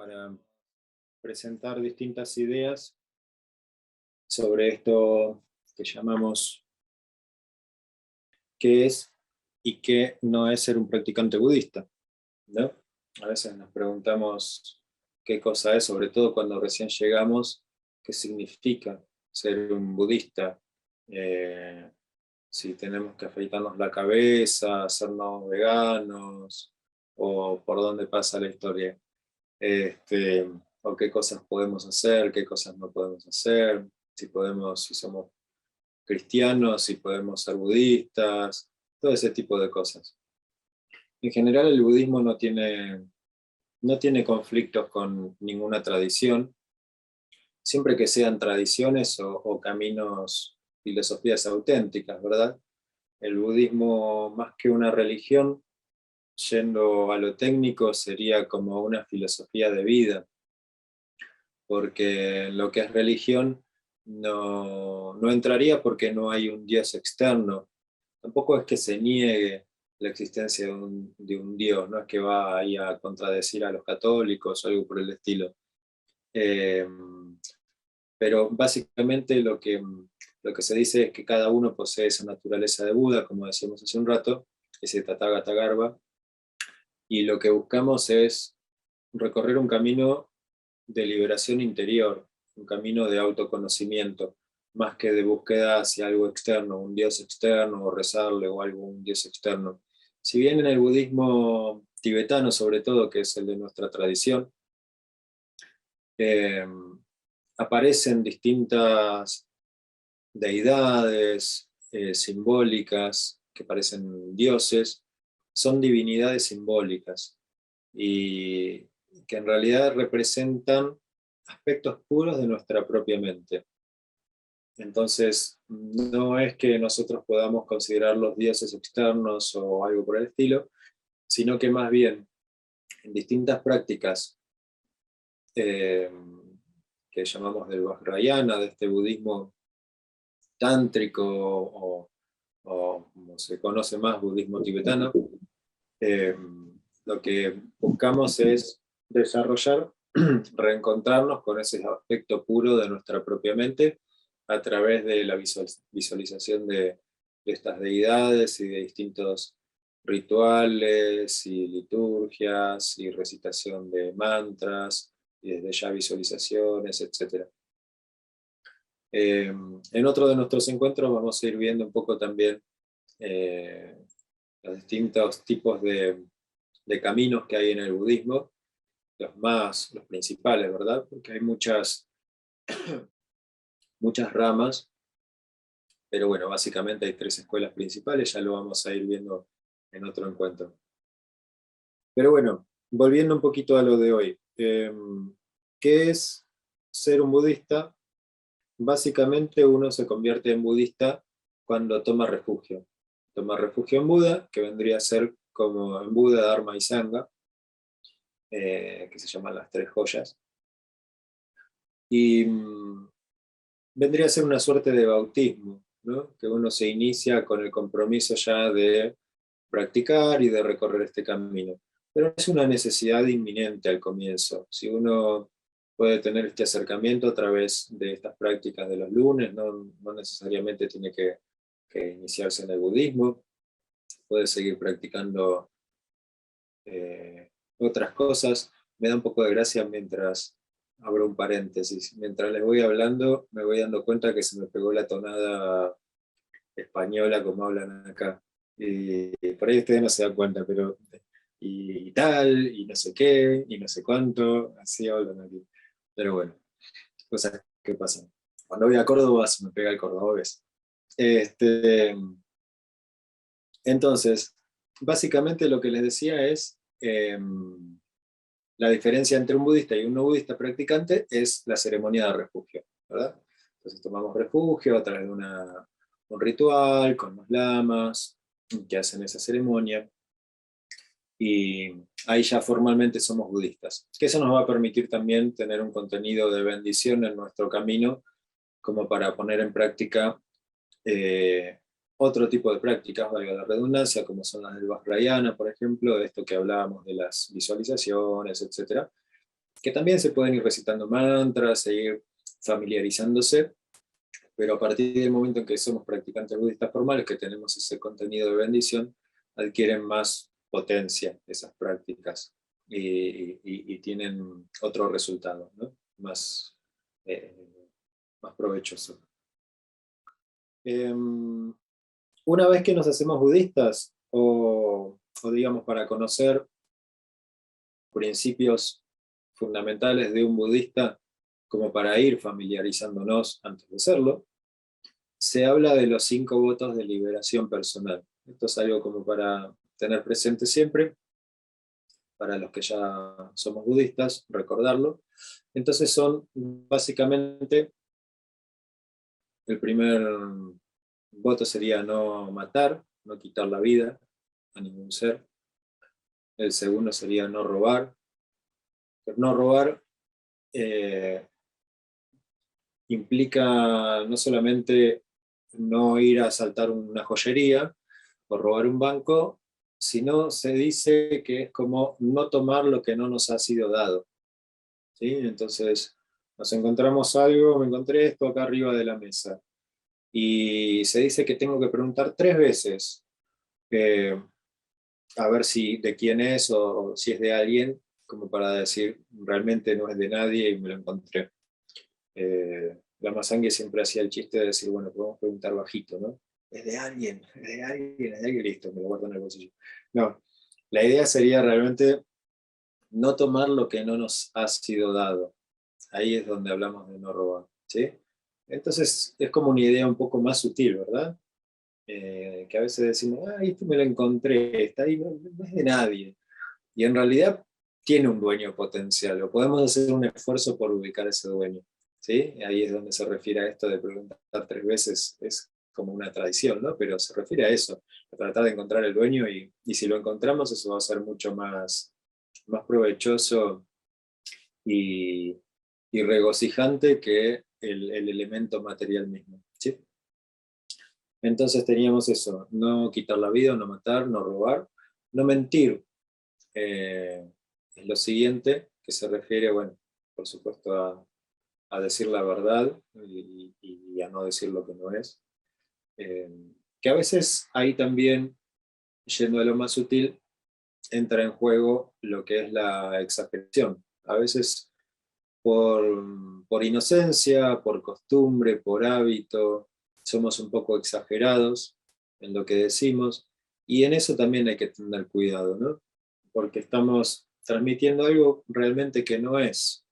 para presentar distintas ideas sobre esto que llamamos qué es y qué no es ser un practicante budista, ¿no? A veces nos preguntamos qué cosa es, sobre todo cuando recién llegamos, qué significa ser un budista, si tenemos que afeitarnos la cabeza, hacernos veganos, o por dónde pasa la historia. O qué cosas podemos hacer, qué cosas no podemos hacer, si somos cristianos, si podemos ser budistas, todo ese tipo de cosas. En general el budismo no tiene conflictos con ninguna tradición, siempre que sean tradiciones o caminos, filosofías auténticas, ¿verdad? El budismo, más que una religión, yendo a lo técnico, sería como una filosofía de vida, porque lo que es religión no entraría porque no hay un Dios externo. Tampoco es que se niegue la existencia de un Dios, no es que va ahí a contradecir a los católicos o algo por el estilo. Eh, pero básicamente lo que se dice es que cada uno posee esa naturaleza de Buda, como decíamos hace un rato, ese Tathagata Garbha, y lo que buscamos es recorrer un camino de liberación interior, un camino de autoconocimiento, más que de búsqueda hacia algo externo, un dios externo, o rezarle o algún dios externo. Si bien en el budismo tibetano, sobre todo, que es el de nuestra tradición, eh, aparecen distintas deidades simbólicas que parecen dioses, son divinidades simbólicas y que en realidad representan aspectos puros de nuestra propia mente. Entonces, no es que nosotros podamos considerar los dioses externos o algo por el estilo, sino que más bien en distintas prácticas eh, que llamamos del Vajrayana, de este budismo tántrico o como se conoce más, budismo tibetano, eh, lo que buscamos es desarrollar, reencontrarnos con ese aspecto puro de nuestra propia mente a través de la visualización de estas deidades y de distintos rituales y liturgias y recitación de mantras y desde ya visualizaciones, etc. En otro de nuestros encuentros vamos a ir viendo un poco también los distintos tipos de caminos que hay en el budismo, los principales, ¿verdad? Porque hay muchas ramas, pero bueno, básicamente hay 3 escuelas principales, ya lo vamos a ir viendo en otro encuentro. Pero bueno, volviendo un poquito a lo de hoy, ¿qué es ser un budista? Básicamente uno se convierte en budista cuando toma refugio. Toma refugio en Buda, que vendría a ser como en Buda, Dharma y Sangha, que se llaman las 3 joyas. Y vendría a ser una suerte de bautismo, ¿no? Que uno se inicia con el compromiso ya de practicar y de recorrer este camino. Pero no es una necesidad inminente al comienzo. Si uno puede tener este acercamiento a través de estas prácticas de los lunes, no necesariamente tiene que iniciarse en el budismo, puede seguir practicando otras cosas. Me da un poco de gracia mientras abro un paréntesis. Mientras les voy hablando, me voy dando cuenta que se me pegó la tonada española como hablan acá. Y por ahí ustedes no se dan cuenta, pero y tal, y no sé qué, y no sé cuánto, así hablan aquí. Pero bueno, cosas que pasan. Cuando voy a Córdoba se me pega el cordobés. Entonces, básicamente lo que les decía es la diferencia entre un budista y un no budista practicante es la ceremonia de refugio, ¿verdad? Entonces tomamos refugio a través de un ritual con los lamas que hacen esa ceremonia y ahí ya formalmente somos budistas. Que eso nos va a permitir también tener un contenido de bendición en nuestro camino como para poner en práctica otro tipo de prácticas, valga la redundancia, como son las del Vajrayana, por ejemplo, de esto que hablábamos de las visualizaciones, etc. que también se pueden ir recitando mantras, seguir familiarizándose, pero a partir del momento en que somos practicantes budistas formales, que tenemos ese contenido de bendición, adquieren más potencia esas prácticas y tienen otro resultado, ¿no? Eh, más provechoso. Una vez que nos hacemos budistas, o digamos para conocer principios fundamentales de un budista, como para ir familiarizándonos antes de serlo, se habla de los 5 votos de liberación personal. Esto es algo como para tener presente siempre, para los que ya somos budistas, recordarlo. Entonces son básicamente, el primer voto sería no matar, no quitar la vida a ningún ser. El segundo sería no robar. No robar implica no solamente no ir a asaltar una joyería o robar un banco, sino se dice que es como no tomar lo que no nos ha sido dado. ¿Sí? Entonces, nos encontramos algo, me encontré esto acá arriba de la mesa, y se dice que tengo que preguntar 3 veces a ver si de quién es o si es de alguien, como para decir realmente no es de nadie y me lo encontré. La Masangue siempre hacía el chiste de decir, bueno, podemos preguntar bajito, ¿no? Es de alguien, listo, me lo guardo en el bolsillo. No, la idea sería realmente no tomar lo que no nos ha sido dado. Ahí es donde hablamos de no robar, ¿sí? Entonces es como una idea un poco más sutil, ¿verdad? Que a veces decimos, ah, esto me lo encontré, está ahí, no es de nadie. Y en realidad tiene un dueño potencial, o podemos hacer un esfuerzo por ubicar ese dueño. ¿Sí? Ahí es donde se refiere a esto de preguntar 3 veces, es como una tradición, ¿no? Pero se refiere a eso, a tratar de encontrar el dueño, y si lo encontramos, eso va a ser mucho más provechoso y, y regocijante que el elemento material mismo. ¿Sí? Entonces teníamos eso, no quitar la vida, no matar, no robar, no mentir. Es lo siguiente, que se refiere, bueno, por supuesto a decir la verdad y a no decir lo que no es. Eh, que a veces ahí también, yendo a lo más sutil, entra en juego lo que es la exageración. A veces por inocencia, por costumbre, por hábito, somos un poco exagerados en lo que decimos, y en eso también hay que tener cuidado, ¿no? Porque estamos transmitiendo algo realmente que no es.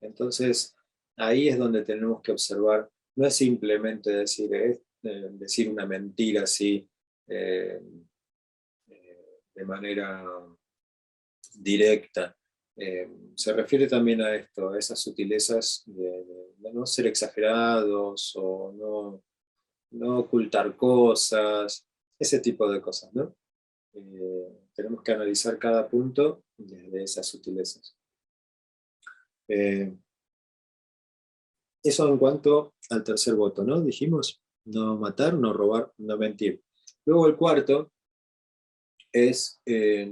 Entonces, ahí es donde tenemos que observar, no es simplemente decir una mentira así eh, de manera directa. Se refiere también a esto, a esas sutilezas de no ser exagerados o no ocultar cosas, ese tipo de cosas, ¿no? Tenemos que analizar cada punto desde esas sutilezas. Eso en cuanto al tercer voto, ¿no? Dijimos, no matar, no robar, no mentir. Luego el cuarto es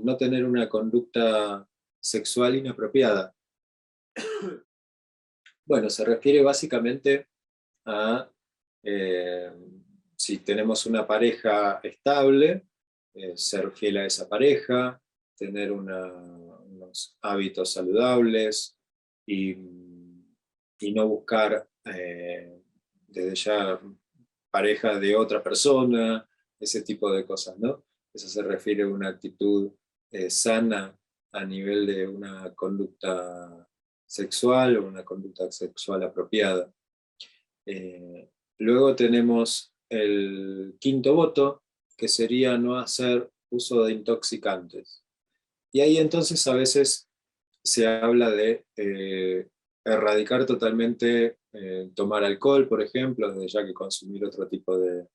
no tener una conducta sexual inapropiada. Bueno, se refiere básicamente a eh, si tenemos una pareja estable, ser fiel a esa pareja, tener unos hábitos saludables y, y no buscar desde ya pareja de otra persona, ese tipo de cosas, ¿no? Eso se refiere a una actitud sana a nivel de una conducta sexual o una conducta sexual apropiada. Luego tenemos el quinto voto, que sería no hacer uso de intoxicantes. Y ahí entonces a veces se habla de erradicar totalmente tomar alcohol, por ejemplo, desde ya que consumir otro tipo de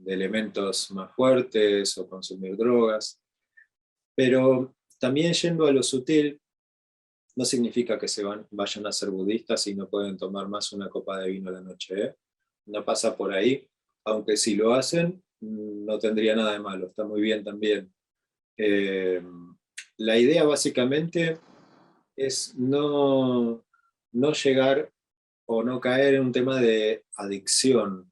elementos más fuertes o consumir drogas. Pero también yendo a lo sutil, no significa que vayan a ser budistas y no pueden tomar más una copa de vino a la noche, ¿eh? No pasa por ahí, aunque si lo hacen, no tendría nada de malo, está muy bien también. La idea básicamente es no llegar o no caer en un tema de adicción.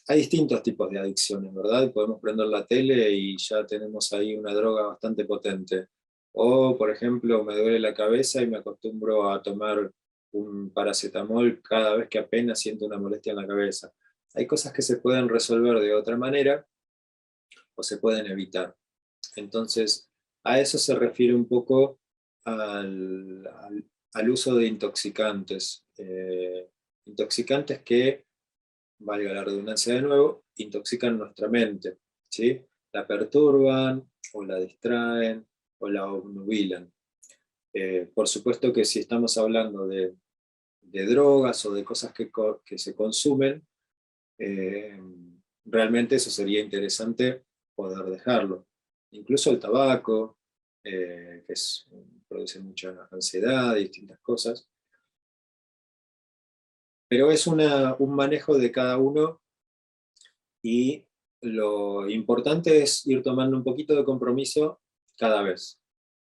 Hay distintos tipos de adicciones, ¿verdad? Podemos prender la tele y ya tenemos ahí una droga bastante potente. O, por ejemplo, me duele la cabeza y me acostumbro a tomar un paracetamol cada vez que apenas siento una molestia en la cabeza. Hay cosas que se pueden resolver de otra manera o se pueden evitar. Entonces, a eso se refiere un poco al uso de intoxicantes. Intoxicantes que, valga la redundancia de nuevo, intoxican nuestra mente, ¿sí? La perturban, o la distraen, o la obnubilan. Por supuesto que si estamos hablando de drogas o de cosas que se consumen, eh, realmente eso sería interesante poder dejarlo. Incluso el tabaco, produce mucha ansiedad y distintas cosas, pero es un manejo de cada uno y lo importante es ir tomando un poquito de compromiso cada vez,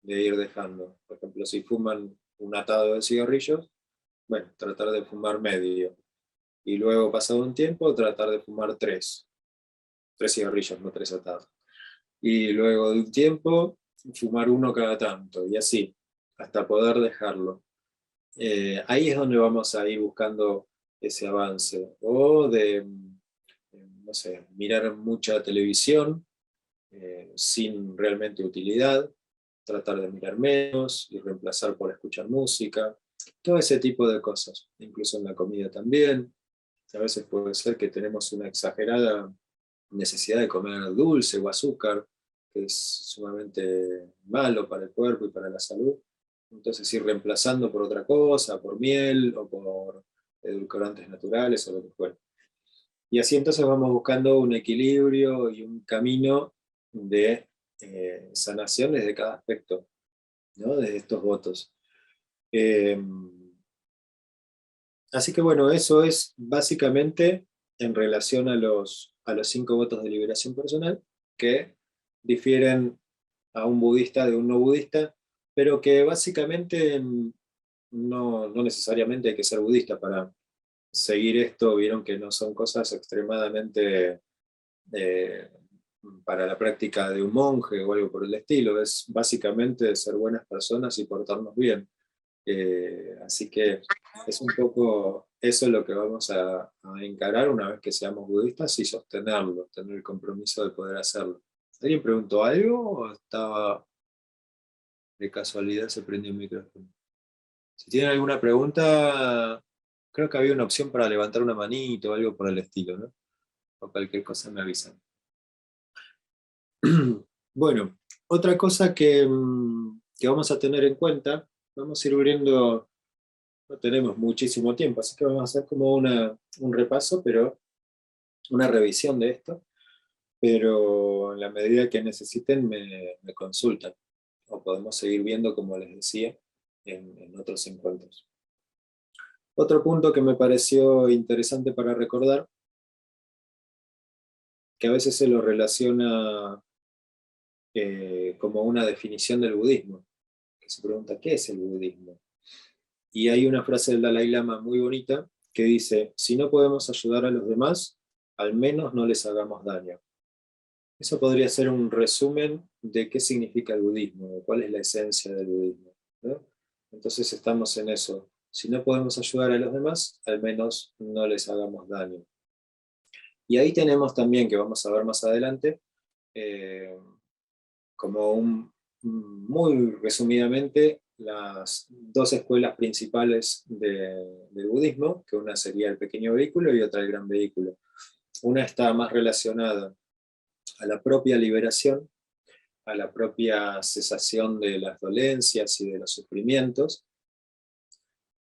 de ir dejando. Por ejemplo, si fuman un atado de cigarrillos, bueno, tratar de fumar medio. Y luego, pasado un tiempo, tratar de fumar tres cigarrillos, no tres atados. Y luego de un tiempo, fumar uno cada tanto, y así, hasta poder dejarlo. Ahí es donde vamos a ir buscando ese avance. O de, no sé, mirar mucha televisión sin realmente utilidad, tratar de mirar menos y reemplazar por escuchar música, todo ese tipo de cosas, incluso en la comida también. A veces puede ser que tenemos una exagerada necesidad de comer dulce o azúcar, que es sumamente malo para el cuerpo y para la salud. Entonces ir reemplazando por otra cosa, por miel o por edulcorantes naturales o lo que fuera. Y así entonces vamos buscando un equilibrio y un camino de sanación desde cada aspecto, ¿no? Desde estos votos. Eh, Así que bueno, eso es básicamente en relación a los 5 votos de liberación personal, que difieren a un budista de un no budista, pero que básicamente no necesariamente hay que ser budista para seguir esto. Vieron que no son cosas extremadamente eh, para la práctica de un monje o algo por el estilo, es básicamente ser buenas personas y portarnos bien. Así que es un poco eso lo que vamos a encarar una vez que seamos budistas y sostenerlo, tener el compromiso de poder hacerlo. ¿Alguien preguntó algo o estaba de casualidad se prendió el micrófono? Si tienen alguna pregunta, creo que había una opción para levantar una manito o algo por el estilo, ¿no? O cualquier cosa me avisan. Bueno, otra cosa que vamos a tener en cuenta, vamos a ir viendo. No tenemos muchísimo tiempo, así que vamos a hacer como un repaso, pero una revisión de esto, pero en la medida que necesiten me consultan, o podemos seguir viendo, como les decía, en otros encuentros. Otro punto que me pareció interesante para recordar, que a veces se lo relaciona como una definición del budismo, que se pregunta, ¿qué es el budismo? Y hay una frase del Dalai Lama muy bonita que dice, si no podemos ayudar a los demás, al menos no les hagamos daño. Eso podría ser un resumen de qué significa el budismo, de cuál es la esencia del budismo, ¿no? Entonces estamos en eso. Si no podemos ayudar a los demás, al menos no les hagamos daño. Y ahí tenemos también, que vamos a ver más adelante, eh, como muy resumidamente, las dos escuelas principales del budismo, que una sería el pequeño vehículo y otra el gran vehículo. Una está más relacionada a la propia liberación, a la propia cesación de las dolencias y de los sufrimientos,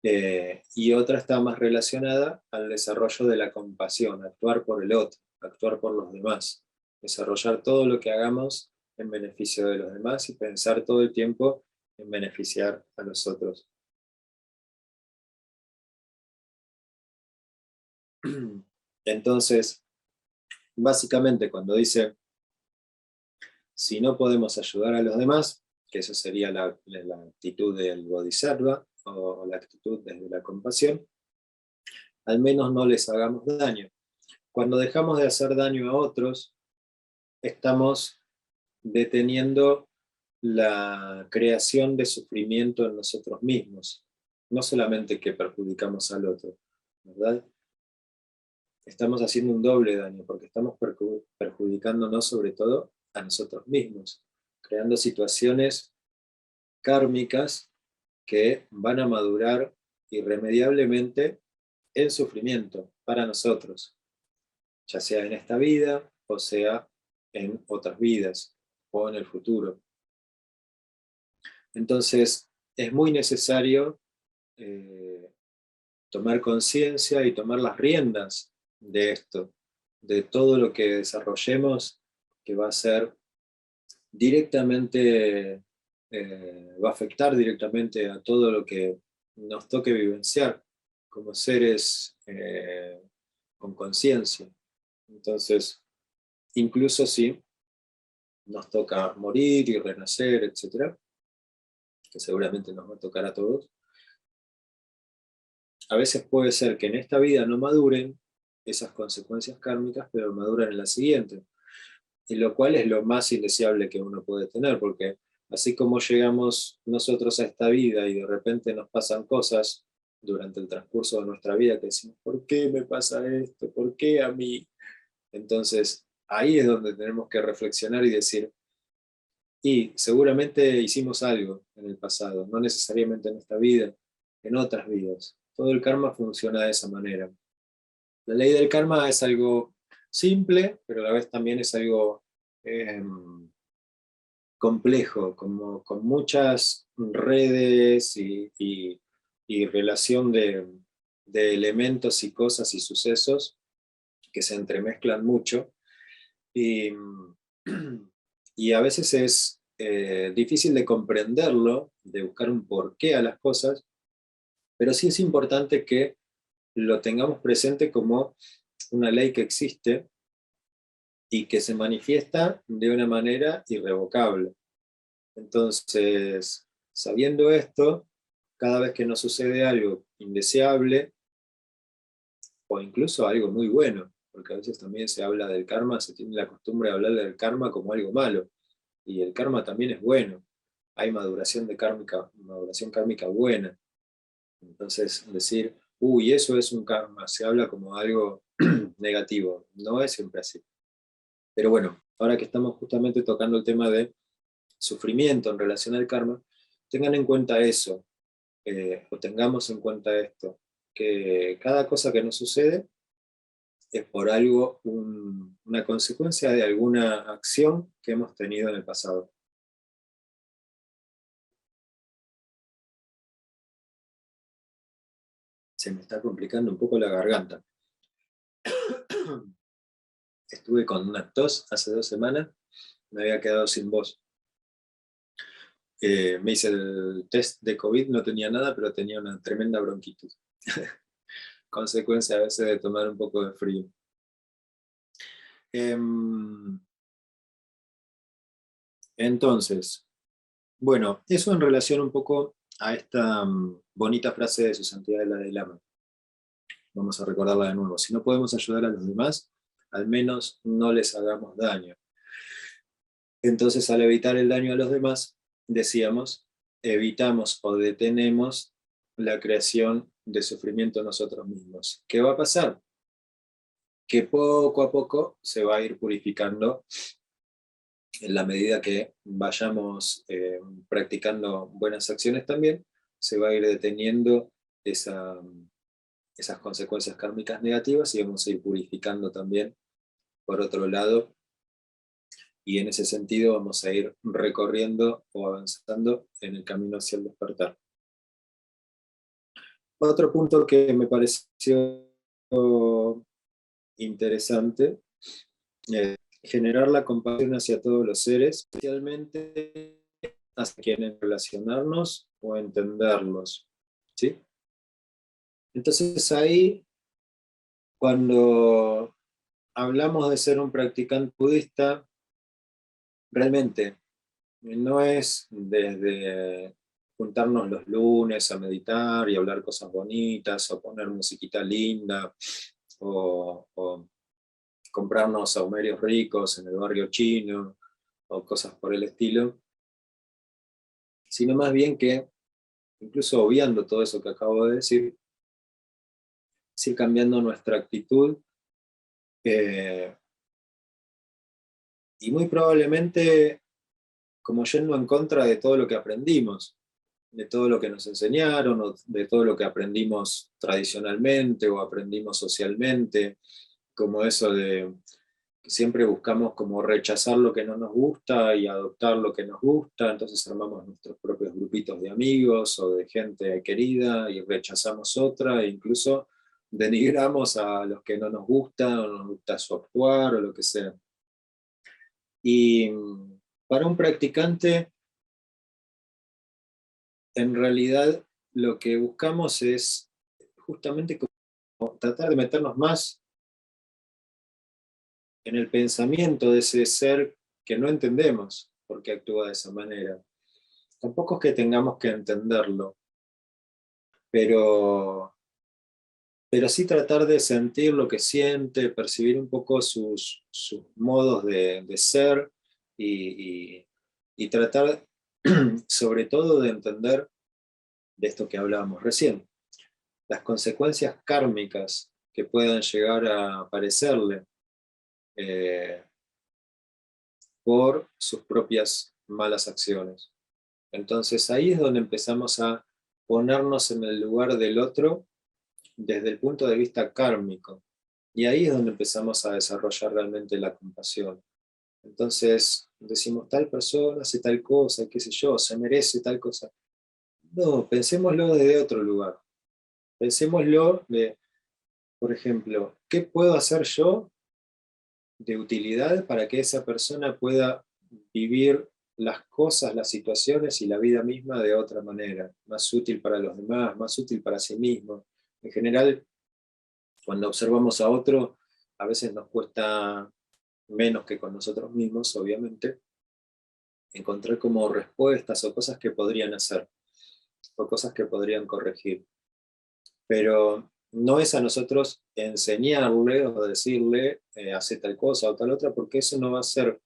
y otra está más relacionada al desarrollo de la compasión, actuar por el otro, actuar por los demás, desarrollar todo lo que hagamos en beneficio de los demás y pensar todo el tiempo en beneficiar a los otros. Entonces, básicamente cuando dice, si no podemos ayudar a los demás, que esa sería la actitud del bodhisattva, o la actitud desde la compasión, al menos no les hagamos daño. Cuando dejamos de hacer daño a otros, estamos deteniendo la creación de sufrimiento en nosotros mismos, no solamente que perjudicamos al otro, ¿verdad? Estamos haciendo un doble daño, porque estamos perjudicándonos sobre todo a nosotros mismos, creando situaciones kármicas que van a madurar irremediablemente en sufrimiento para nosotros, ya sea en esta vida, o sea en otras vidas, o en el futuro. Entonces, es muy necesario tomar conciencia y tomar las riendas de esto, de todo lo que desarrollemos, que va a ser directamente, va a afectar directamente a todo lo que nos toque vivenciar como seres con conciencia. Entonces, incluso si nos toca morir y renacer, etc., que seguramente nos va a tocar a todos, a veces puede ser que en esta vida no maduren esas consecuencias kármicas, pero maduran en la siguiente, y lo cual es lo más indeseable que uno puede tener, porque así como llegamos nosotros a esta vida y de repente nos pasan cosas durante el transcurso de nuestra vida que decimos, ¿por qué me pasa esto? ¿Por qué a mí? Entonces, ahí es donde tenemos que reflexionar y decir, y seguramente hicimos algo en el pasado, no necesariamente en esta vida, en otras vidas. Todo el karma funciona de esa manera. La ley del karma es algo simple, pero a la vez también es algo complejo, como, con muchas redes y relación de elementos y cosas y sucesos que se entremezclan mucho. Y, y a veces es difícil de comprenderlo, de buscar un porqué a las cosas, pero sí es importante que lo tengamos presente como una ley que existe y que se manifiesta de una manera irrevocable. Entonces, sabiendo esto, cada vez que nos sucede algo indeseable, o incluso algo muy bueno, porque a veces también se habla del karma, se tiene la costumbre de hablar del karma como algo malo, y el karma también es bueno, hay maduración kármica buena. Entonces, decir, uy, eso es un karma, se habla como algo negativo, no es siempre así. Pero bueno, ahora que estamos justamente tocando el tema de sufrimiento en relación al karma, tengan en cuenta eso, o tengamos en cuenta esto, que cada cosa que nos sucede es por algo, una consecuencia de alguna acción que hemos tenido en el pasado. Se me está complicando un poco la garganta. Estuve con una tos hace 2 semanas, me había quedado sin voz. Me hice el test de COVID, no tenía nada, pero tenía una tremenda bronquitis. Consecuencia a veces de tomar un poco de frío. Entonces, bueno, eso en relación un poco a esta bonita frase de su santidad el Dalai Lama. Vamos a recordarla de nuevo. Si no podemos ayudar a los demás, al menos no les hagamos daño. Entonces, al evitar el daño a los demás, decíamos, evitamos o detenemos la creación de sufrimiento nosotros mismos. ¿Qué va a pasar? Que poco a poco se va a ir purificando en la medida que vayamos practicando buenas acciones también, se va a ir deteniendo esas consecuencias kármicas negativas y vamos a ir purificando también por otro lado, y en ese sentido vamos a ir recorriendo o avanzando en el camino hacia el despertar. Otro punto que me pareció interesante es generar la compasión hacia todos los seres, especialmente hacia quienes relacionarnos o entenderlos, ¿sí? Entonces ahí, cuando hablamos de ser un practicante budista, realmente No es desde juntarnos los lunes a meditar y hablar cosas bonitas, o poner musiquita linda, o comprarnos saumerios ricos en el barrio chino, o cosas por el estilo, sino más bien que, incluso obviando todo eso que acabo de decir, es ir cambiando nuestra actitud, eh, y muy probablemente como yendo en contra de todo lo que aprendimos, de todo lo que nos enseñaron, o de todo lo que aprendimos tradicionalmente o aprendimos socialmente, como eso de que siempre buscamos como rechazar lo que no nos gusta y adoptar lo que nos gusta, entonces armamos nuestros propios grupitos de amigos o de gente querida y rechazamos otra, e incluso denigramos a los que no nos gusta o no nos gusta su actuar o lo que sea. Y para un practicante, en realidad lo que buscamos es justamente como tratar de meternos más en el pensamiento de ese ser que no entendemos por qué actúa de esa manera. Tampoco es que tengamos que entenderlo, pero, pero sí tratar de sentir lo que siente, percibir un poco sus modos de ser, y, y tratar sobre todo de entender de esto que hablábamos recién, las consecuencias kármicas que puedan llegar a aparecerle, eh, por sus propias malas acciones. Entonces ahí es donde empezamos a ponernos en el lugar del otro desde el punto de vista kármico. Y ahí es donde empezamos a desarrollar realmente la compasión. Entonces decimos, tal persona hace tal cosa, qué sé yo, se merece tal cosa. No, pensémoslo desde otro lugar. Pensémoslo de, por ejemplo, ¿qué puedo hacer yo de utilidad para que esa persona pueda vivir las cosas, las situaciones y la vida misma de otra manera, más útil para los demás, más útil para sí mismo? En general, cuando observamos a otro, a veces nos cuesta menos que con nosotros mismos, obviamente, encontrar como respuestas o cosas que podrían hacer, o cosas que podrían corregir. Pero no es a nosotros enseñarle o decirle, hace tal cosa o tal otra, porque eso no va a ser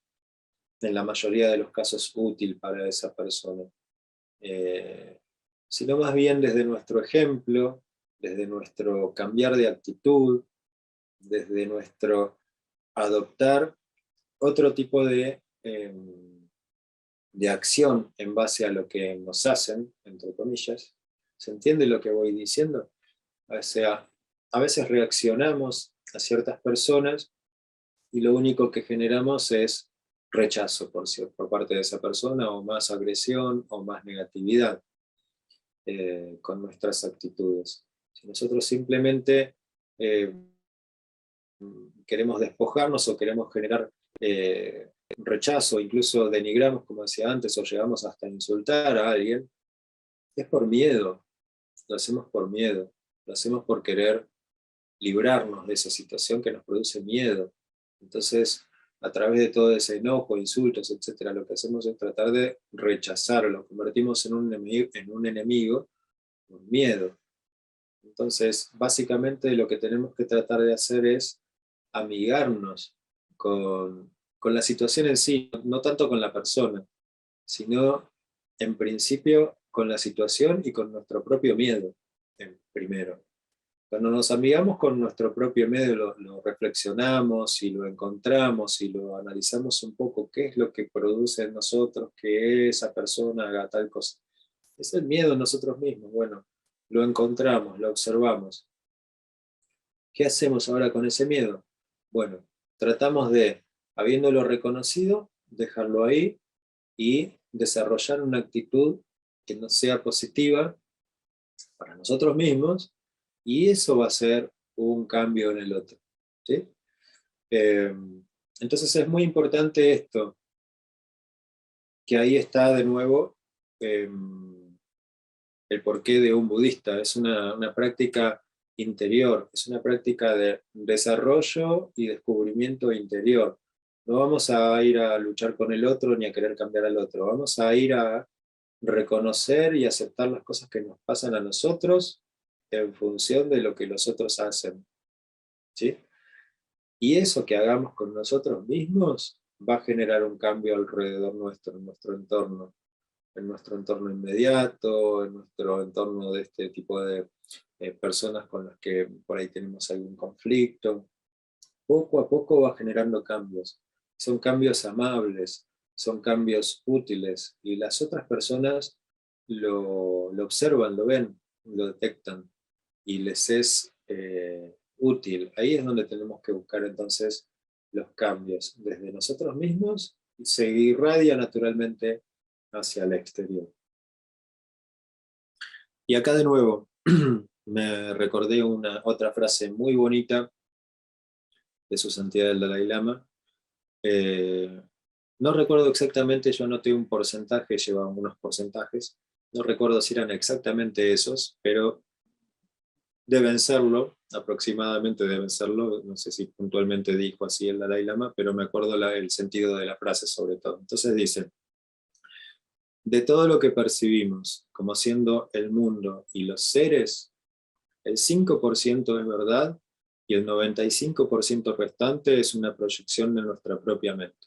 en la mayoría de los casos útil para esa persona, eh, sino más bien desde nuestro ejemplo, desde nuestro cambiar de actitud, desde nuestro adoptar otro tipo de acción en base a lo que nos hacen, entre comillas. ¿Se entiende lo que voy diciendo? O sea, a veces reaccionamos a ciertas personas y lo único que generamos es rechazo por parte de esa persona, o más agresión, o más negatividad, con nuestras actitudes. Si nosotros simplemente eh, queremos despojarnos o queremos generar rechazo, incluso denigramos, como decía antes, o llegamos hasta insultar a alguien, es por miedo, lo hacemos por miedo, lo hacemos por querer librarnos de esa situación que nos produce miedo. Entonces, a través de todo ese enojo, insultos, etcétera, lo que hacemos es tratar de rechazarlo, lo convertimos en un enemigo con miedo. Entonces, básicamente lo que tenemos que tratar de hacer es amigarnos con la situación en sí, no tanto con la persona, sino en principio con la situación y con nuestro propio miedo, primero. Cuando nos amigamos con nuestro propio medio, lo reflexionamos y lo encontramos y lo analizamos un poco, qué es lo que produce en nosotros que esa persona haga tal cosa. Es el miedo en nosotros mismos. Bueno, lo encontramos, lo observamos. ¿Qué hacemos ahora con ese miedo? Bueno, tratamos de, habiéndolo reconocido, dejarlo ahí y desarrollar una actitud que nos sea positiva para nosotros mismos, y eso va a ser un cambio en el otro. ¿Sí? Eh, entonces es muy importante esto, que ahí está de nuevo eh, el porqué de un budista. Es una práctica interior, es una práctica de desarrollo y descubrimiento interior. No vamos a ir a luchar con el otro ni a querer cambiar al otro. Vamos a ir a reconocer y aceptar las cosas que nos pasan a nosotros en función de lo que los otros hacen, ¿sí? Y eso que hagamos con nosotros mismos va a generar un cambio alrededor nuestro, en nuestro entorno inmediato, en nuestro entorno de este tipo de personas con las que por ahí tenemos algún conflicto. Poco a poco va generando cambios. Son cambios amables, son cambios útiles, y las otras personas lo observan, lo ven, lo detectan, y les es útil. Ahí es donde tenemos que buscar entonces los cambios, desde nosotros mismos, y se irradia naturalmente hacia el exterior. Y acá de nuevo, me recordé otra frase muy bonita de su santidad el Dalai Lama. No recuerdo exactamente, yo anoté un porcentaje, llevaba unos porcentajes, no recuerdo si eran exactamente esos, pero deben serlo, aproximadamente deben serlo, no sé si puntualmente dijo así el Dalai Lama, pero me acuerdo el sentido de la frase sobre todo. Entonces dice: de todo lo que percibimos como siendo el mundo y los seres, el 5% es verdad y el 95% restante es una proyección de nuestra propia mente.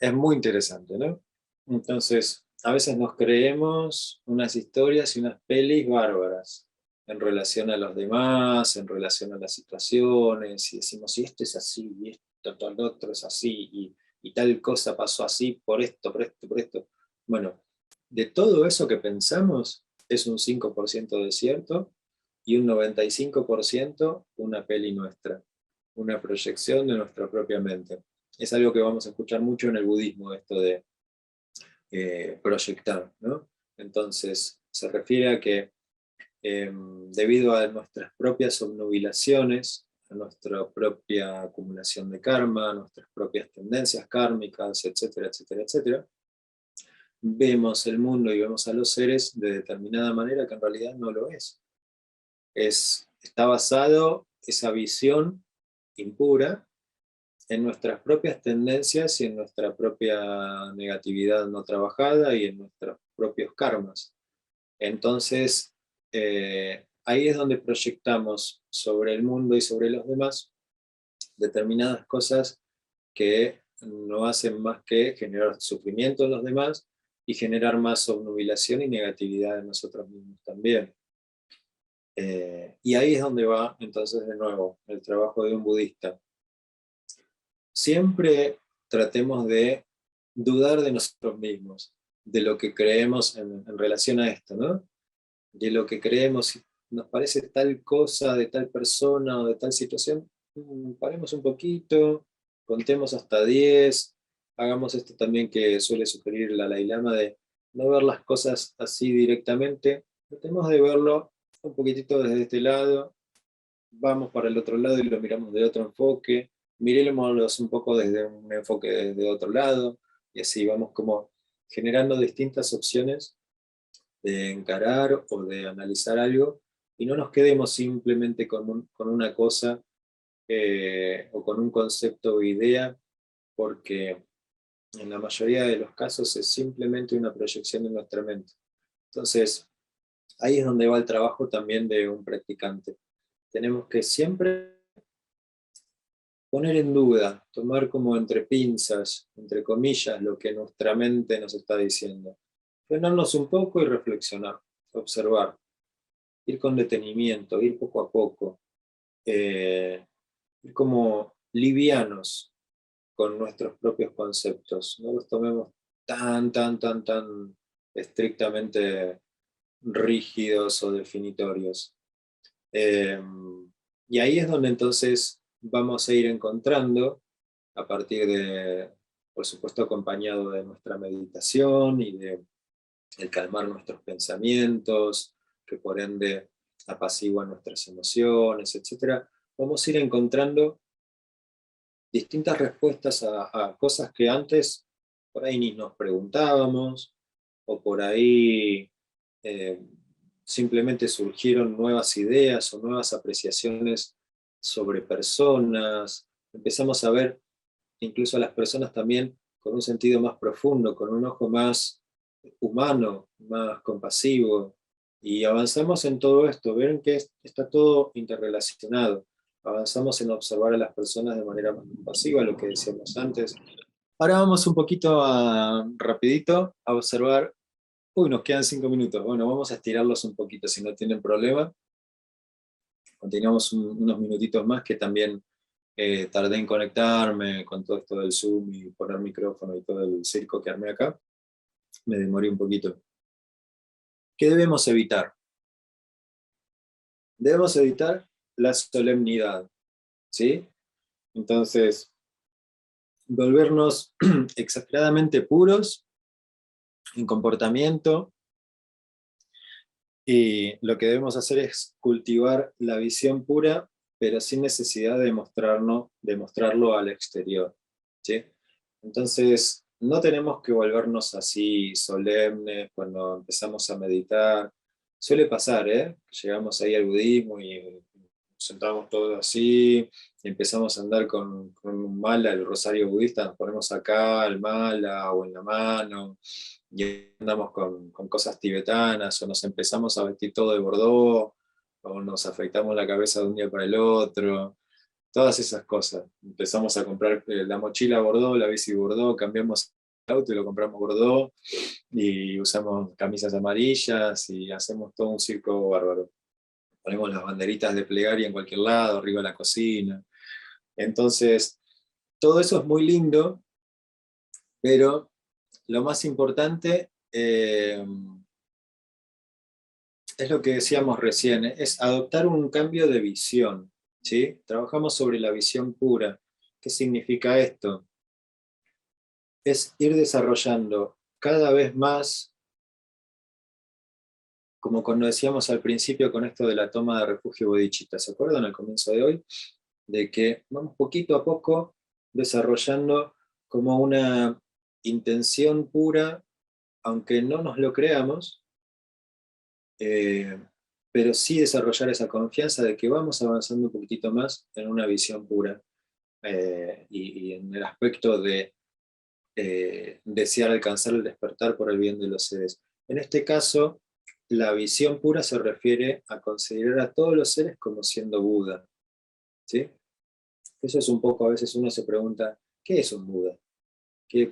Es muy interesante, ¿no? Entonces, a veces nos creemos unas historias y unas pelis bárbaras en relación a los demás, en relación a las situaciones, y decimos, y esto es así, y esto, todo lo otro es así, y tal cosa pasó así, por esto, por esto, por esto. Bueno, de todo eso que pensamos, es un 5% de cierto, y un 95% una peli nuestra, una proyección de nuestra propia mente. Es algo que vamos a escuchar mucho en el budismo, esto de proyectar, ¿no? Entonces, se refiere a que debido a nuestras propias obnubilaciones, a nuestra propia acumulación de karma, a nuestras propias tendencias kármicas, etcétera, etcétera, etcétera, vemos el mundo y vemos a los seres de determinada manera que en realidad no lo es. Está basado esa visión impura en nuestras propias tendencias y en nuestra propia negatividad no trabajada y en nuestros propios karmas. Entonces, ahí es donde proyectamos sobre el mundo y sobre los demás determinadas cosas que no hacen más que generar sufrimiento en los demás y generar más obnubilación y negatividad en nosotros mismos también. Y ahí es donde va entonces de nuevo el trabajo de un budista. Siempre tratemos de dudar de nosotros mismos, de lo que creemos en relación a esto, ¿no? De lo que creemos, si nos parece tal cosa de tal persona o de tal situación, paremos un poquito, contemos hasta 10, hagamos esto también que suele sugerir la Dalai Lama de no ver las cosas así directamente, tratemos de verlo un poquitito desde este lado, vamos para el otro lado y lo miramos de otro enfoque, miremoslos un poco desde un enfoque desde otro lado, y así vamos como generando distintas opciones de encarar o de analizar algo, y no nos quedemos simplemente con una cosa o con un concepto o idea, porque en la mayoría de los casos es simplemente una proyección en nuestra mente. Entonces, ahí es donde va el trabajo también de un practicante. Tenemos que siempre poner en duda, tomar como entre pinzas, entre comillas, lo que nuestra mente nos está diciendo. Frenarnos un poco y reflexionar, observar, ir con detenimiento, ir poco a poco, ir como livianos con nuestros propios conceptos. No los tomemos tan estrictamente rígidos o definitorios. Y ahí es donde entonces vamos a ir encontrando, a partir de, por supuesto, acompañado de nuestra meditación y de el calmar nuestros pensamientos, que por ende apaciguan nuestras emociones, etc., vamos a ir encontrando distintas respuestas a cosas que antes por ahí ni nos preguntábamos, o por ahí eh, simplemente surgieron nuevas ideas o nuevas apreciaciones sobre personas. Empezamos a ver incluso a las personas también con un sentido más profundo, con un ojo más humano, más compasivo, y avanzamos en todo esto, ven que está todo interrelacionado, avanzamos en observar a las personas de manera más compasiva, lo que decíamos antes. Ahora vamos un poquito rapidito a observar, uy, nos quedan 5 minutos, bueno, vamos a estirarlos un poquito si no tienen problema, continuamos unos minutitos más que también tardé en conectarme con todo esto del Zoom y poner micrófono y todo el circo que armé acá, me demoré un poquito. ¿Qué debemos evitar? Debemos evitar la solemnidad, ¿sí? Entonces, volvernos exageradamente puros en comportamiento, y lo que debemos hacer es cultivar la visión pura, pero sin necesidad de mostrarlo al exterior, ¿sí? Entonces, no tenemos que volvernos así solemnes cuando empezamos a meditar. Suele pasar, ¿eh? Llegamos ahí al budismo y nos sentamos todos así, y empezamos a andar con un mala, el rosario budista, nos ponemos acá, el mala o en la mano, y andamos con cosas tibetanas, o nos empezamos a vestir todo de bordó, o nos afeitamos la cabeza de un día para el otro, todas esas cosas. Empezamos a comprar la mochila bordó, la bici bordó, cambiamos el auto y lo compramos bordó, y usamos camisas amarillas, y hacemos todo un circo bárbaro. Ponemos las banderitas de plegaria en cualquier lado, arriba de la cocina. Entonces, todo eso es muy lindo, pero lo más importante es lo que decíamos recién, es adoptar un cambio de visión, ¿sí? Trabajamos sobre la visión pura. ¿Qué significa esto? Es ir desarrollando cada vez más, como cuando decíamos al principio con esto de la toma de refugio bodhicitta, ¿se acuerdan al comienzo de hoy? De que vamos poquito a poco desarrollando como una intención pura, aunque no nos lo creamos, eh, pero sí desarrollar esa confianza de que vamos avanzando un poquitito más en una visión pura, y en el aspecto de desear alcanzar el despertar por el bien de los seres. En este caso, la visión pura se refiere a considerar a todos los seres como siendo Buda, ¿sí? Eso es un poco, a veces uno se pregunta, ¿qué es un Buda?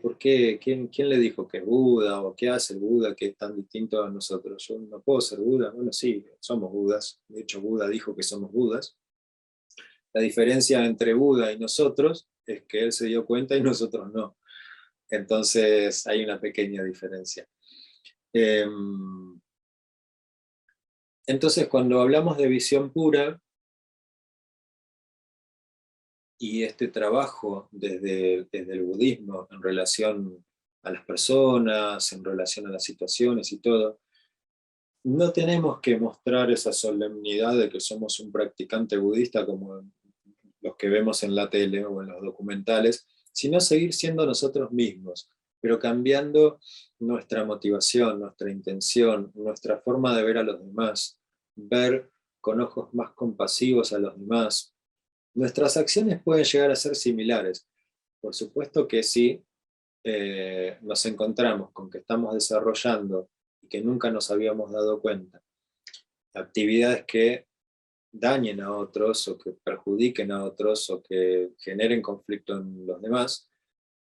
¿Por qué? ¿Quién le dijo que es Buda? ¿O qué hace el Buda que es tan distinto a nosotros? Yo no puedo ser Buda. Bueno, sí, somos Budas. De hecho, Buda dijo que somos Budas. La diferencia entre Buda y nosotros es que él se dio cuenta y nosotros no. Entonces hay una pequeña diferencia. Entonces, cuando hablamos de visión pura y este trabajo desde el budismo en relación a las personas, en relación a las situaciones y todo, no tenemos que mostrar esa solemnidad de que somos un practicante budista como los que vemos en la tele o en los documentales, sino seguir siendo nosotros mismos, pero cambiando nuestra motivación, nuestra intención, nuestra forma de ver a los demás, ver con ojos más compasivos a los demás. Nuestras acciones pueden llegar a ser similares. Por supuesto que sí, nos encontramos con que estamos desarrollando y que nunca nos habíamos dado cuenta, actividades que dañen a otros o que perjudiquen a otros o que generen conflicto en los demás,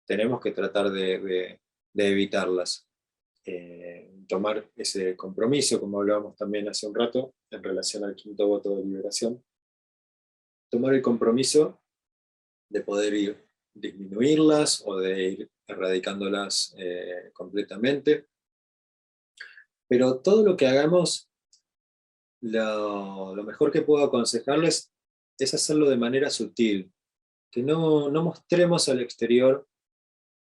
tenemos que tratar de evitarlas. Tomar ese compromiso, como hablábamos también hace un rato, en relación al quinto voto de liberación, tomar el compromiso de poder ir disminuirlas o de ir erradicándolas completamente. Pero todo lo que hagamos, lo mejor que puedo aconsejarles es hacerlo de manera sutil, que no mostremos al exterior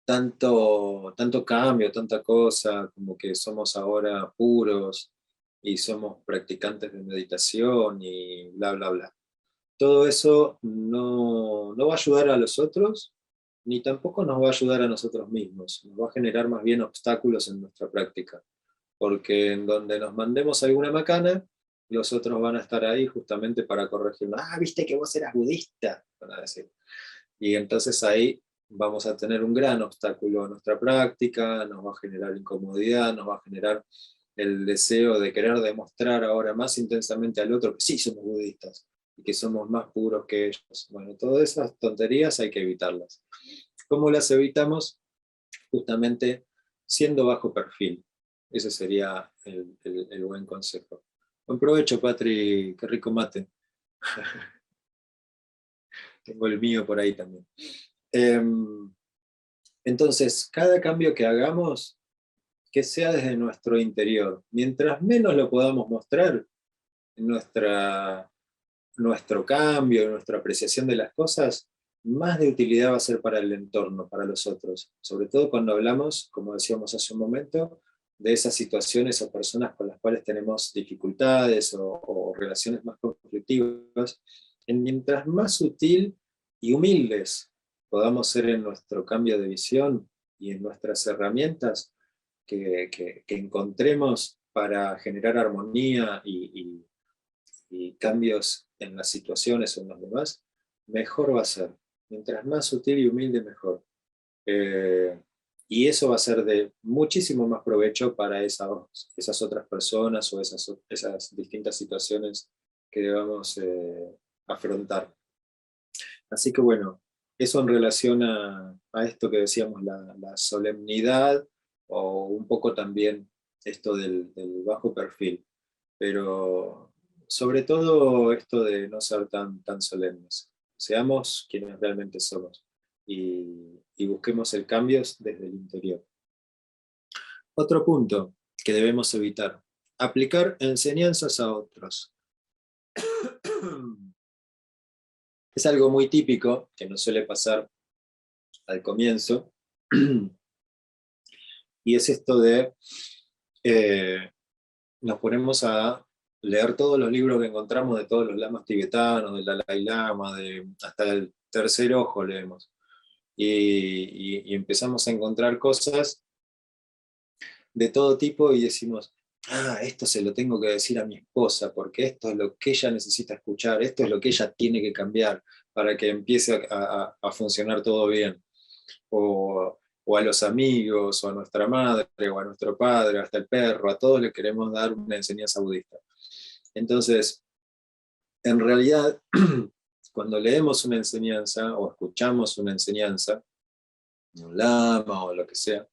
tanto cambio, tanta cosa, como que somos ahora puros y somos practicantes de meditación y bla, bla, bla. Todo eso no va a ayudar a los otros, ni tampoco nos va a ayudar a nosotros mismos. Nos va a generar más bien obstáculos en nuestra práctica. Porque en donde nos mandemos alguna macana, los otros van a estar ahí justamente para corregirnos. Ah, viste que vos eras budista, van a decir. Y entonces ahí vamos a tener un gran obstáculo a nuestra práctica, nos va a generar incomodidad, nos va a generar el deseo de querer demostrar ahora más intensamente al otro que sí somos budistas, y que somos más puros que ellos. Bueno, todas esas tonterías hay que evitarlas. ¿Cómo las evitamos? Justamente siendo bajo perfil. Ese sería el buen consejo. Buen provecho, Patri, qué rico mate. Tengo el mío por ahí también. Entonces, cada cambio que hagamos, que sea desde nuestro interior. Mientras menos lo podamos mostrar, nuestro cambio, en nuestra apreciación de las cosas, más de utilidad va a ser para el entorno, para los otros. Sobre todo cuando hablamos, como decíamos hace un momento, de esas situaciones o personas con las cuales tenemos dificultades o relaciones más conflictivas. Mientras más sutil y humildes podamos ser en nuestro cambio de visión y en nuestras herramientas que encontremos para generar armonía y cambios en las situaciones o en los demás, mejor va a ser. Mientras más sutil y humilde, mejor. Eh, y eso va a ser de muchísimo más provecho para esas otras personas o esas distintas situaciones que debamos afrontar. Así que bueno, eso en relación a esto que decíamos, la solemnidad, o un poco también esto del bajo perfil. Pero sobre todo esto de no ser tan solemnes. Seamos quienes realmente somos y busquemos el cambio desde el interior. Otro punto que debemos evitar: aplicar enseñanzas a otros. Es algo muy típico que nos suele pasar al comienzo, y es esto de nos ponemos a leer todos los libros que encontramos de todos los lamas tibetanos, del Dalai Lama, hasta el tercer ojo leemos, y empezamos a encontrar cosas de todo tipo y decimos, esto se lo tengo que decir a mi esposa, porque esto es lo que ella necesita escuchar, esto es lo que ella tiene que cambiar para que empiece a funcionar todo bien. O a los amigos, o a nuestra madre, o a nuestro padre, hasta el perro, a todos le queremos dar una enseñanza budista. Entonces, en realidad, cuando leemos una enseñanza o escuchamos una enseñanza, un lama o lo que sea,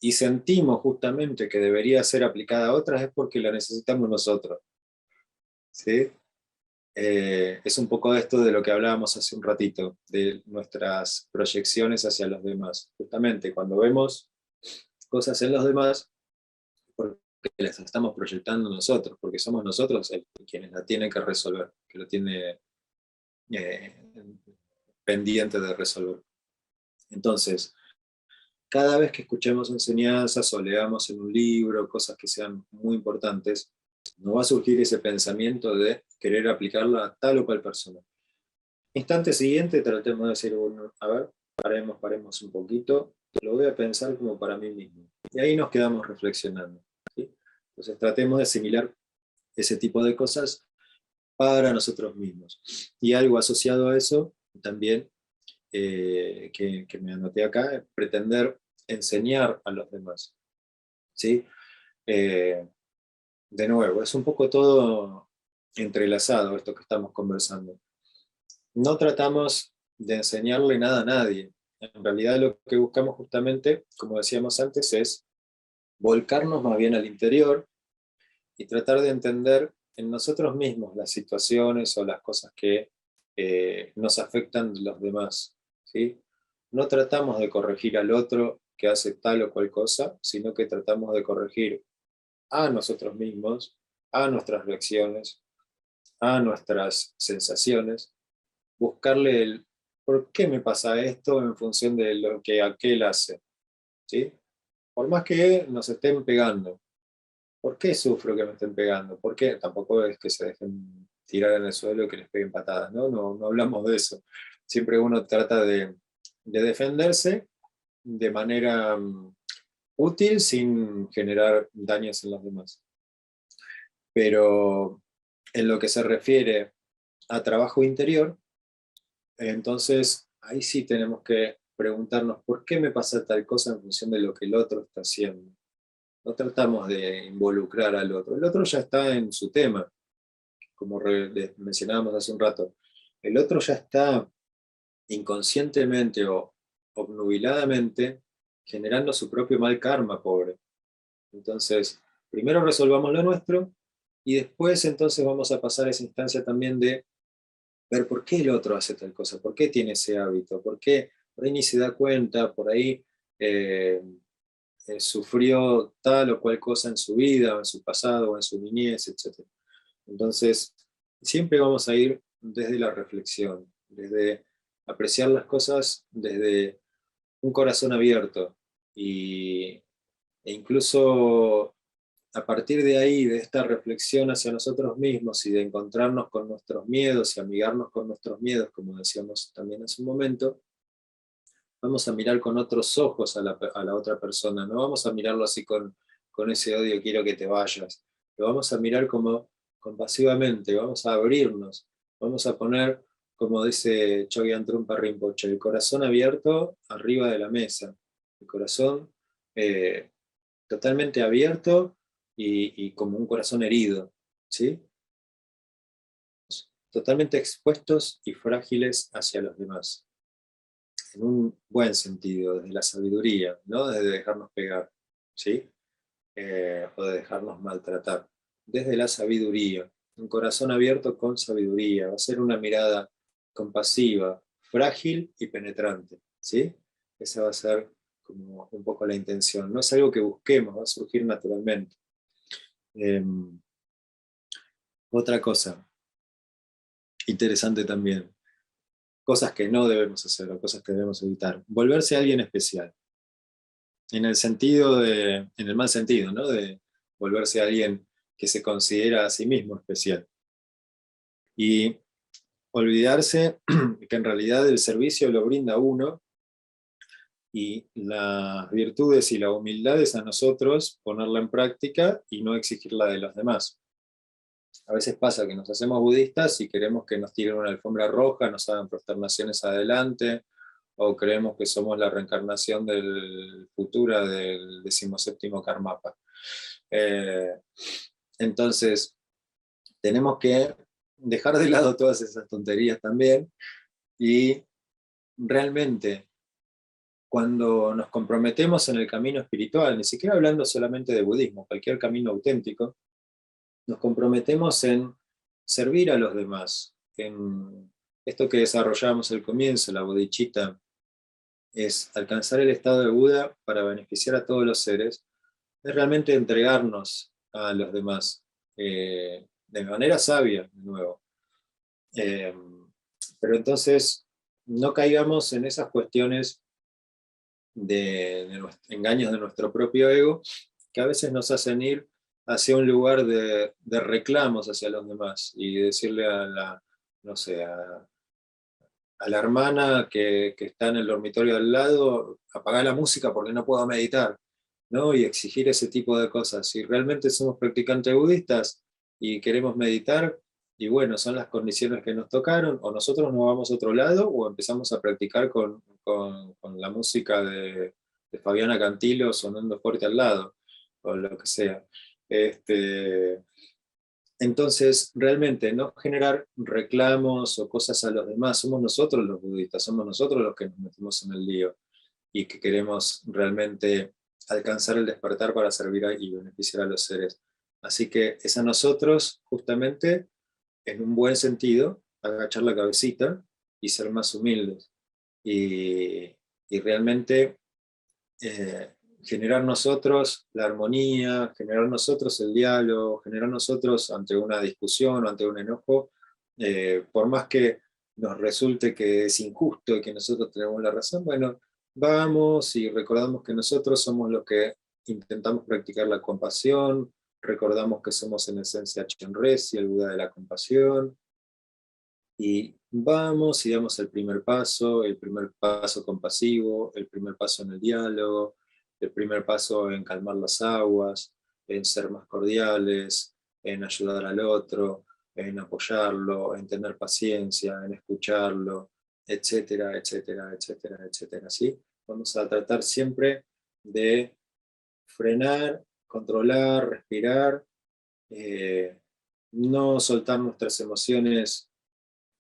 y sentimos justamente que debería ser aplicada a otras, es porque la necesitamos nosotros. ¿Sí? Es un poco esto de lo que hablábamos hace un ratito, de nuestras proyecciones hacia los demás. Justamente cuando vemos cosas en los demás, porque las estamos proyectando nosotros, porque somos nosotros quienes la tienen que resolver, que lo tiene eh, pendiente de resolver. Entonces, cada vez que escuchemos enseñanzas o leamos en un libro cosas que sean muy importantes, nos va a surgir ese pensamiento de querer aplicarla a tal o cual persona. Instante siguiente tratemos de decir, bueno, a ver, paremos un poquito, lo voy a pensar como para mí mismo. Y ahí nos quedamos reflexionando. ¿Sí? Entonces tratemos de asimilar ese tipo de cosas para nosotros mismos. Y algo asociado a eso también, que me anoté acá, es pretender enseñar a los demás. ¿Sí? Eh, de nuevo, es un poco todo entrelazado esto que estamos conversando. No tratamos de enseñarle nada a nadie. En realidad lo que buscamos justamente, como decíamos antes, es volcarnos más bien al interior y tratar de entender en nosotros mismos las situaciones o las cosas que nos afectan de los demás. ¿Sí? No tratamos de corregir al otro que hace tal o cual cosa, sino que tratamos de corregir a nosotros mismos, a nuestras reacciones, a nuestras sensaciones, buscarle el por qué me pasa esto en función de lo que aquel hace. ¿Sí? Por más que nos estén pegando, ¿por qué sufro que me estén pegando? ¿Por qué? Tampoco es que se dejen tirar en el suelo y que les peguen patadas, ¿no? No hablamos de eso. Siempre uno trata de defenderse de manera útil sin generar daños en los demás. Pero en lo que se refiere a trabajo interior, Entonces, ahí sí tenemos que preguntarnos por qué me pasa tal cosa en función de lo que el otro está haciendo. No tratamos de involucrar al otro. El otro ya está en su tema, como mencionábamos hace un rato. El otro ya está inconscientemente o obnubiladamente generando su propio mal karma, pobre. Entonces, primero resolvamos lo nuestro y después entonces vamos a pasar a esa instancia también de ver por qué el otro hace tal cosa, por qué tiene ese hábito, por qué por ahí ni se da cuenta, por ahí eh, sufrió tal o cual cosa en su vida, o en su pasado, o en su niñez, etc. Entonces, siempre vamos a ir desde la reflexión, desde apreciar las cosas desde un corazón abierto y, e incluso a partir de ahí, de esta reflexión hacia nosotros mismos y de encontrarnos con nuestros miedos y amigarnos con nuestros miedos, como decíamos también hace un momento, vamos a mirar con otros ojos a la otra persona, no vamos a mirarlo así con ese odio, quiero que te vayas, lo vamos a mirar como compasivamente, vamos a abrirnos, vamos a poner, como dice Chogyam Trungpa Rinpoche, el corazón abierto arriba de la mesa, el corazón eh, totalmente abierto y como un corazón herido, ¿sí? Totalmente expuestos y frágiles hacia los demás, en un buen sentido, desde la sabiduría, no desde dejarnos pegar, ¿sí? O de dejarnos maltratar, desde la sabiduría, un corazón abierto con sabiduría, va a ser una mirada compasiva, frágil y penetrante, ¿sí? Esa va a ser como un poco la intención, no es algo que busquemos, va a surgir naturalmente. Eh, Otra cosa interesante también, cosas que no debemos hacer o cosas que debemos evitar, volverse a alguien especial, en el sentido en el mal sentido, ¿no? De volverse a alguien que se considera a sí mismo especial. Y olvidarse que en realidad el servicio lo brinda uno y las virtudes y la humildad es a nosotros ponerla en práctica y no exigirla de los demás. A veces pasa que nos hacemos budistas y queremos que nos tiren una alfombra roja, nos hagan prosternaciones adelante, o creemos que somos la reencarnación del futura del 17º Karmapa. Eh, entonces, tenemos que dejar de lado todas esas tonterías también y realmente cuando nos comprometemos en el camino espiritual, ni siquiera hablando solamente de budismo, cualquier camino auténtico, nos comprometemos en servir a los demás, en esto que desarrollamos al comienzo, la bodhicitta, es alcanzar el estado de Buda para beneficiar a todos los seres, es realmente entregarnos a los demás, de manera sabia, de nuevo. Eh, pero entonces no caigamos en esas cuestiones de engaños de nuestro propio ego, que a veces nos hacen ir hacia un lugar de reclamos hacia los demás y decirle a la, no sé, a la hermana que está en el dormitorio al lado, apagar la música porque no puedo meditar, ¿no? Y exigir ese tipo de cosas. Si realmente somos practicantes budistas y queremos meditar, y bueno, son las condiciones que nos tocaron, o nosotros nos vamos a otro lado, o empezamos a practicar con la música de Fabiana Cantilo sonando fuerte al lado, o lo que sea. Este, entonces, realmente no generar reclamos o cosas a los demás, somos nosotros los budistas, somos nosotros los que nos metemos en el lío y que queremos realmente alcanzar el despertar para servir y beneficiar a los seres. Así que es a nosotros, justamente, en un buen sentido, agachar la cabecita y ser más humildes. Y, y realmente generar nosotros la armonía, generar nosotros el diálogo, generar nosotros ante una discusión o ante un enojo, por más que nos resulte que es injusto y que nosotros tenemos la razón, bueno, vamos y recordamos que nosotros somos los que intentamos practicar la compasión, recordamos que somos en esencia Chenrezig, el Buda de la compasión, y vamos y damos el primer paso compasivo, el primer paso en el diálogo, el primer paso en calmar las aguas, en ser más cordiales, en ayudar al otro, en apoyarlo, en tener paciencia, en escucharlo, etcétera, etcétera, etcétera, etcétera, ¿sí? Vamos a tratar siempre de frenar, controlar, respirar, no soltar nuestras emociones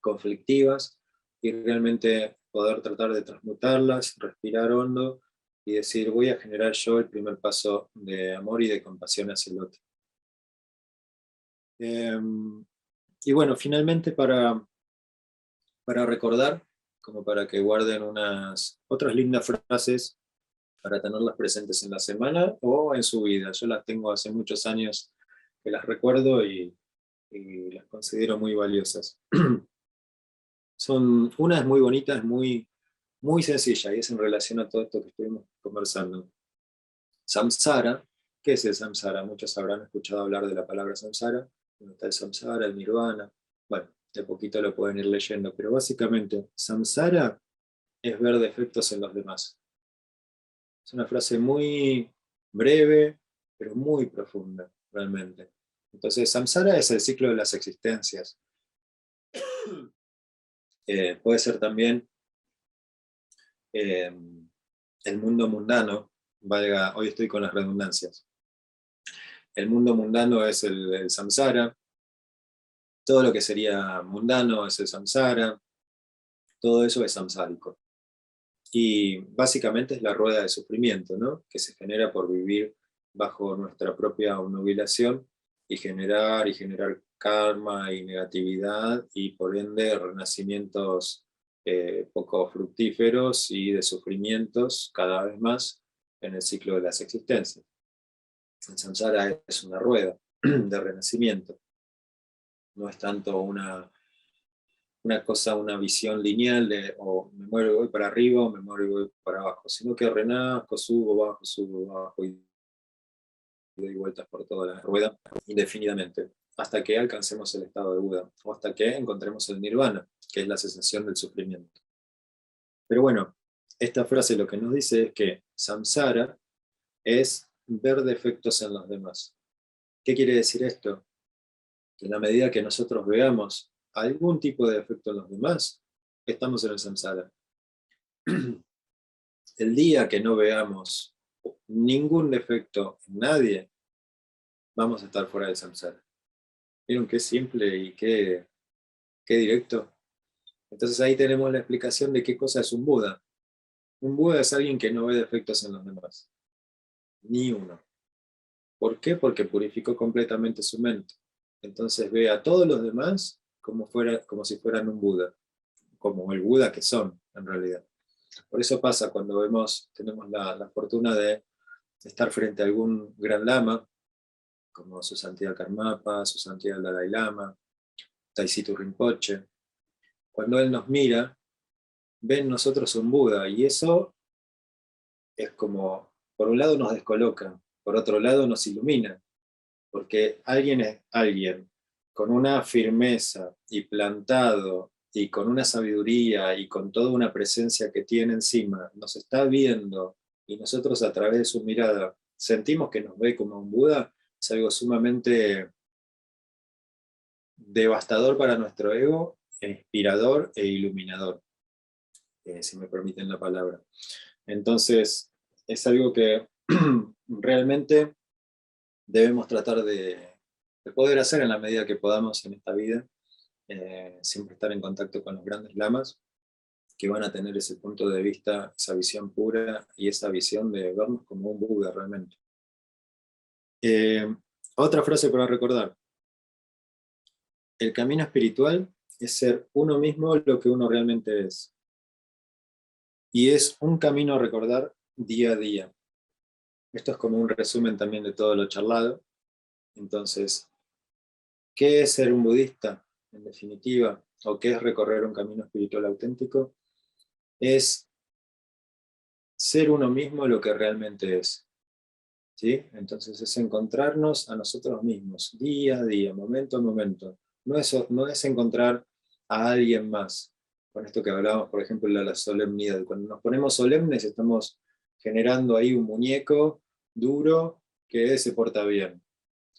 conflictivas y realmente poder tratar de transmutarlas, respirar hondo y decir, voy a generar yo el primer paso de amor y de compasión hacia el otro. Y bueno, finalmente para recordar, como para que guarden unas otras lindas frases para tenerlas presentes en la semana o en su vida. Yo las tengo hace muchos años que las recuerdo y las considero muy valiosas. Una es muy bonita, es muy sencilla y es en relación a todo esto que estuvimos conversando. Samsara, ¿qué es el samsara? Muchos habrán escuchado hablar de la palabra samsara. Está el samsara, el nirvana. Bueno, de poquito lo pueden ir leyendo, pero básicamente, samsara es ver defectos en los demás. Es una frase muy breve, pero muy profunda, realmente. Entonces, samsara es el ciclo de las existencias. Puede ser también el mundo mundano, valga, hoy estoy con las redundancias. El mundo mundano es el samsara, todo lo que sería mundano es el samsara, todo eso es samsárico. Y básicamente es la rueda de sufrimiento, ¿no? Que se genera por vivir bajo nuestra propia obnubilación y generar karma y negatividad y por ende renacimientos poco fructíferos y de sufrimientos cada vez más en el ciclo de las existencias. El samsara es una rueda de renacimiento, no es tanto una cosa, una visión lineal de o me muero y voy para arriba o me muero y voy para abajo, sino que renazco, subo, bajo y doy vueltas por toda la rueda indefinidamente, hasta que alcancemos el estado de Buda, o hasta que encontremos el nirvana, que es la cesación del sufrimiento. Pero bueno, esta frase lo que nos dice es que samsara es ver defectos en los demás. ¿Qué quiere decir esto? Que en la medida que nosotros veamos algún tipo de defecto en los demás, estamos en el samsara. El día que no veamos ningún defecto en nadie, vamos a estar fuera del samsara. ¿Vieron qué simple y qué directo? Entonces ahí tenemos la explicación de qué cosa es un Buda. Un Buda es alguien que no ve defectos en los demás. Ni uno. ¿Por qué? Porque purificó completamente su mente. Entonces ve a todos los demás como si fueran un Buda. Como el Buda que son, en realidad. Por eso pasa cuando tenemos la fortuna de estar frente a algún gran lama, como su santidad Karmapa, su santidad el Dalai Lama, Taishitu Rinpoche. Cuando él nos mira, ve en nosotros un Buda, y eso es como, por un lado nos descoloca, por otro lado nos ilumina, porque alguien es alguien con una firmeza y plantado y con una sabiduría y con toda una presencia que tiene encima, nos está viendo y nosotros a través de su mirada sentimos que nos ve como un Buda, es algo sumamente devastador para nuestro ego, inspirador e iluminador, si me permiten la palabra. Entonces, es algo que realmente debemos tratar de poder hacer en la medida que podamos en esta vida, siempre estar en contacto con los grandes lamas, que van a tener ese punto de vista, esa visión pura y esa visión de vernos como un Buda realmente. Otra frase para recordar. El camino espiritual es ser uno mismo lo que uno realmente es. Y es un camino a recordar día a día. Esto es como un resumen también de todo lo charlado. Entonces, ¿qué es ser un budista, en definitiva? ¿O qué es recorrer un camino espiritual auténtico? Es ser uno mismo lo que realmente es. ¿Sí? Entonces es encontrarnos a nosotros mismos, día a día, momento a momento. No es encontrar a alguien más. Con esto que hablábamos, por ejemplo, de la solemnidad. Cuando nos ponemos solemnes, estamos generando ahí un muñeco duro que se porta bien.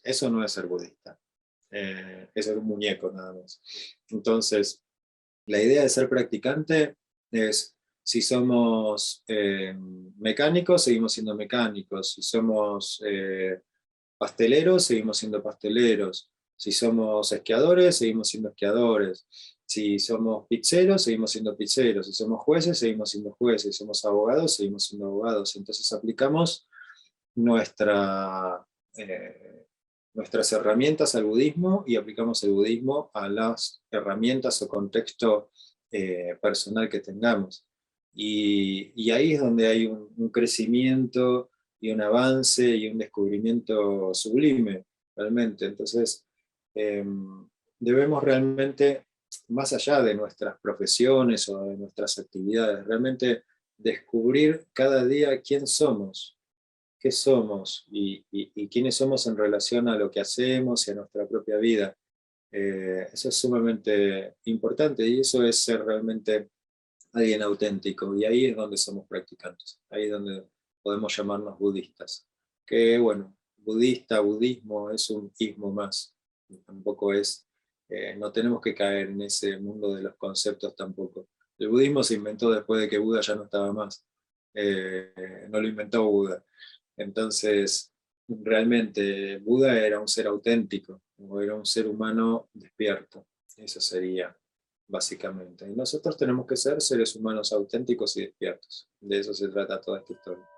Eso no es ser budista. Es ser un muñeco nada más. Entonces, la idea de ser practicante Es, si somos mecánicos, seguimos siendo mecánicos. Si somos pasteleros, seguimos siendo pasteleros. Si somos esquiadores, seguimos siendo esquiadores. Si somos pizzeros, seguimos siendo pizzeros. Si somos jueces, seguimos siendo jueces. Si somos abogados, seguimos siendo abogados. Entonces aplicamos nuestra, eh, nuestras herramientas al budismo y aplicamos el budismo a las herramientas o contexto personal que tengamos. Y ahí es donde hay un crecimiento y un avance y un descubrimiento sublime, realmente. Entonces, eh, debemos realmente, más allá de nuestras profesiones o de nuestras actividades, realmente descubrir cada día quién somos, qué somos y quiénes somos en relación a lo que hacemos y a nuestra propia vida. Eso es sumamente importante y eso es ser realmente alguien auténtico, y ahí es donde somos practicantes, ahí es donde podemos llamarnos budistas. Que bueno, budista, budismo es un ismo más, tampoco es, no tenemos que caer en ese mundo de los conceptos tampoco. El budismo se inventó después de que Buda ya no estaba más, no lo inventó Buda. Entonces, realmente Buda era un ser auténtico, o era un ser humano despierto, eso sería básicamente. Y nosotros tenemos que ser seres humanos auténticos y despiertos. De eso se trata toda esta historia.